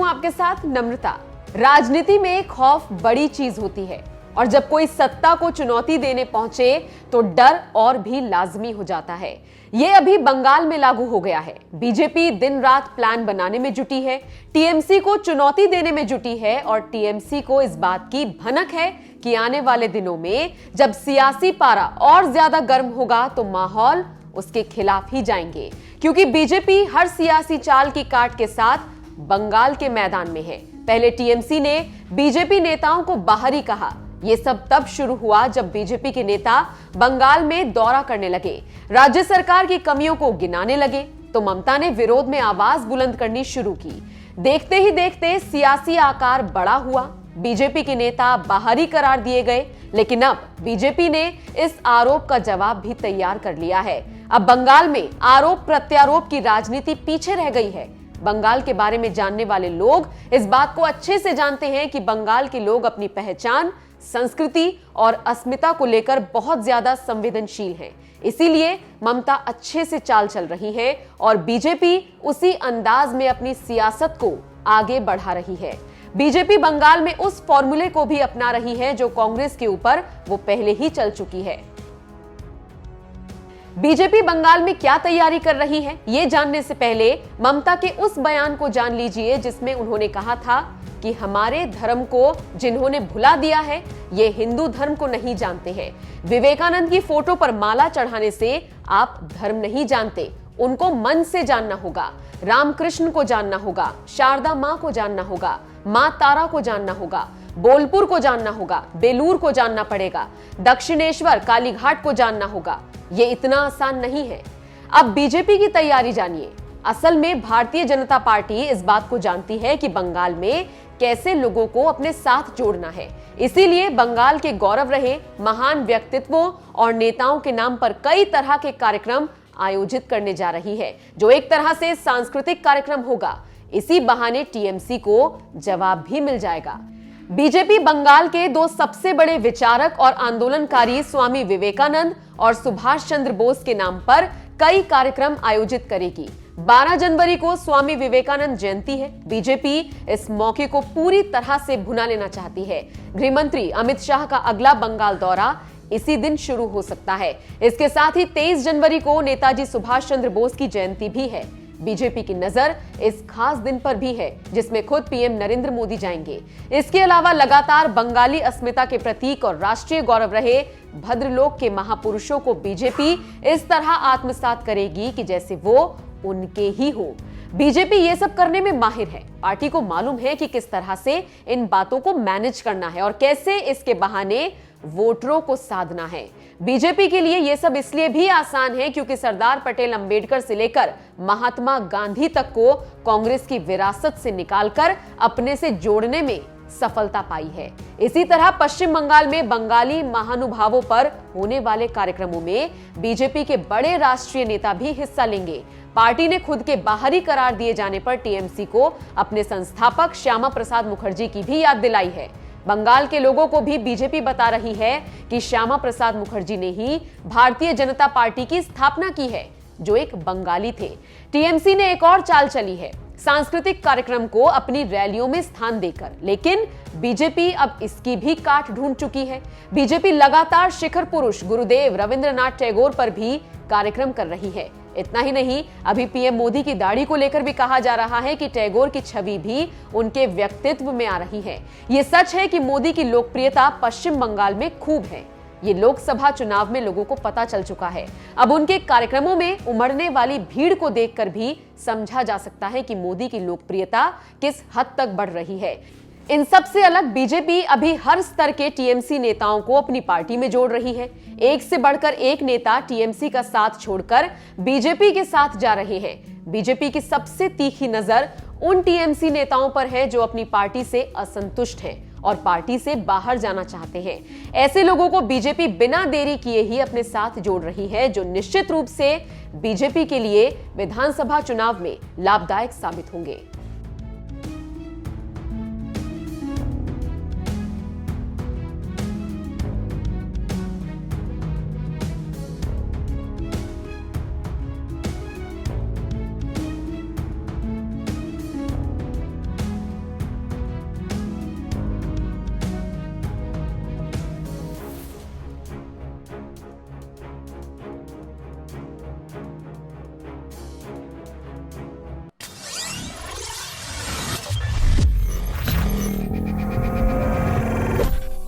आपके साथ नम्रता। राजनीति में खौफ बड़ी चीज होती है और जब कोई सत्ता को चुनौती देने पहुंचे तो डर और भी लाजमी हो जाता है। ये अभी बंगाल में लागू हो गया है। बीजेपी दिन रात प्लान बनाने में जुटी है, टीएमसी को चुनौती देने में जुटी है और टीएमसी को इस बात की भनक है कि आने वाले दिनों में जब सियासी पारा और ज्यादा गर्म होगा तो माहौल उसके खिलाफ ही जाएंगे, क्योंकि बीजेपी हर सियासी चाल की काट के साथ बंगाल के मैदान में है। पहले टीएमसी ने बीजेपी नेताओं को बाहरी कहा। यह सब तब शुरू हुआ जब बीजेपी के नेता बंगाल में दौरा करने लगे, राज्य सरकार की कमियों को गिनाने लगे, तो ममता ने विरोध में आवाज बुलंद करनी शुरू की। देखते ही देखते सियासी आकार बड़ा हुआ, बीजेपी के नेता बाहरी करार दिए गए, लेकिन अब बीजेपी ने इस आरोप का जवाब भी तैयार कर लिया है। अब बंगाल में आरोप प्रत्यारोप की राजनीति पीछे रह गई है। बंगाल के बारे में जानने वाले लोग इस बात को अच्छे से जानते हैं कि बंगाल के लोग अपनी पहचान, संस्कृति और अस्मिता को लेकर बहुत ज्यादा संवेदनशील हैं। इसीलिए ममता अच्छे से चाल चल रही है और बीजेपी उसी अंदाज में अपनी सियासत को आगे बढ़ा रही है। बीजेपी बंगाल में उस फॉर्मूले को भी अपना रही है जो कांग्रेस के ऊपर वो पहले ही चल चुकी है। बीजेपी बंगाल में क्या तैयारी कर रही है, ये जानने से पहले ममता के उस बयान को जान लीजिए जिसमें उन्होंने कहा था कि हमारे धर्म को जिन्होंने भुला दिया है ये हिंदू धर्म को नहीं जानते हैं। विवेकानंद की फोटो पर माला चढ़ाने से आप धर्म नहीं जानते, उनको मन से जानना होगा। रामकृष्ण को जानना होगा, शारदा मां को जानना होगा, मां तारा को जानना होगा, बोलपुर को जानना होगा, बेलूर को जानना पड़ेगा, दक्षिणेश्वर कालीघाट को जानना होगा। ये इतना आसान नहीं है। अब बीजेपी की तैयारी जानिए। असल में भारतीय जनता पार्टी इस बात को जानती है कि बंगाल में कैसे लोगों को अपने साथ जोड़ना है। इसीलिए बंगाल के गौरव रहे महान व्यक्तित्वों और नेताओं के नाम पर कई तरह के कार्यक्रम आयोजित करने जा रही है, जो एक तरह से सांस्कृतिक कार्यक्रम होगा। इसी बहाने टीएमसी को जवाब भी मिल जाएगा। बीजेपी बंगाल के दो सबसे बड़े विचारक और आंदोलनकारी स्वामी विवेकानंद और सुभाष चंद्र बोस के नाम पर कई कार्यक्रम आयोजित करेगी। 12 जनवरी को स्वामी विवेकानंद जयंती है। बीजेपी इस मौके को पूरी तरह से भुना लेना चाहती है। गृह मंत्री अमित शाह का अगला बंगाल दौरा इसी दिन शुरू हो सकता है। इसके साथ ही 23 जनवरी को नेताजी सुभाष चंद्र बोस की जयंती भी है। बीजेपी की नजर इस खास दिन पर भी है जिसमें खुद पीएम नरेंद्र मोदी जाएंगे। इसके अलावा लगातार बंगाली अस्मिता के प्रतीक और राष्ट्रीय गौरव रहे भद्रलोक के महापुरुषों को बीजेपी इस तरह आत्मसात करेगी कि जैसे वो उनके ही हो। बीजेपी ये सब करने में माहिर है। पार्टी को मालूम है कि किस तरह से इन बातों को मैनेज करना है और कैसे इसके बहाने वोटरों को साधना है। बीजेपी के लिए यह सब इसलिए भी आसान है क्योंकि सरदार पटेल अंबेडकर से लेकर महात्मा गांधी तक को कांग्रेस की विरासत से निकालकर अपने से जोड़ने में सफलता पाई है। इसी तरह पश्चिम बंगाल में बंगाली महानुभावों पर होने वाले कार्यक्रमों में बीजेपी के बड़े राष्ट्रीय नेता भी हिस्सा लेंगे। पार्टी ने खुद के बाहरी करार दिए जाने पर टीएमसी को अपने संस्थापक श्यामा प्रसाद मुखर्जी की भी याद दिलाई है। बंगाल के लोगों को भी बीजेपी बता रही है कि श्यामा प्रसाद मुखर्जी ने ही भारतीय जनता पार्टी की स्थापना की है, जो एक बंगाली थे। टीएमसी ने एक और चाल चली है, सांस्कृतिक कार्यक्रम को अपनी रैलियों में स्थान देकर, लेकिन बीजेपी अब इसकी भी काट ढूंढ चुकी है। बीजेपी लगातार शिखर पुरुष गुरुदेव रविंद्रनाथ टैगोर पर भी कार्यक्रम कर रही है। इतना ही नहीं, अभी पीएम मोदी की दाढ़ी को लेकर भी कहा जा रहा है कि टैगोर की छवि भी उनके व्यक्तित्व में आ रही है। ये सच है कि मोदी की लोकप्रियता पश्चिम बंगाल में खूब है। ये लोकसभा चुनाव में लोगों को पता चल चुका है। अब उनके कार्यक्रमों में उमड़ने वाली भीड़ को देखकर भी समझा जा सकता है कि मोदी की लोकप्रियता किस हद तक बढ़ रही है। इन सब से अलग बीजेपी अभी हर स्तर के टीएमसी नेताओं को अपनी पार्टी में जोड़ रही है। एक से बढ़कर एक नेता टीएमसी का साथ छोड़कर बीजेपी के साथ जा रहे हैं। बीजेपी की सबसे तीखी नजर उन टीएमसी नेताओं पर है जो अपनी पार्टी से असंतुष्ट हैं और पार्टी से बाहर जाना चाहते हैं। ऐसे लोगों को बीजेपी बिना देरी किए ही अपने साथ जोड़ रही है, जो निश्चित रूप से बीजेपी के लिए विधानसभा चुनाव में लाभदायक साबित होंगे।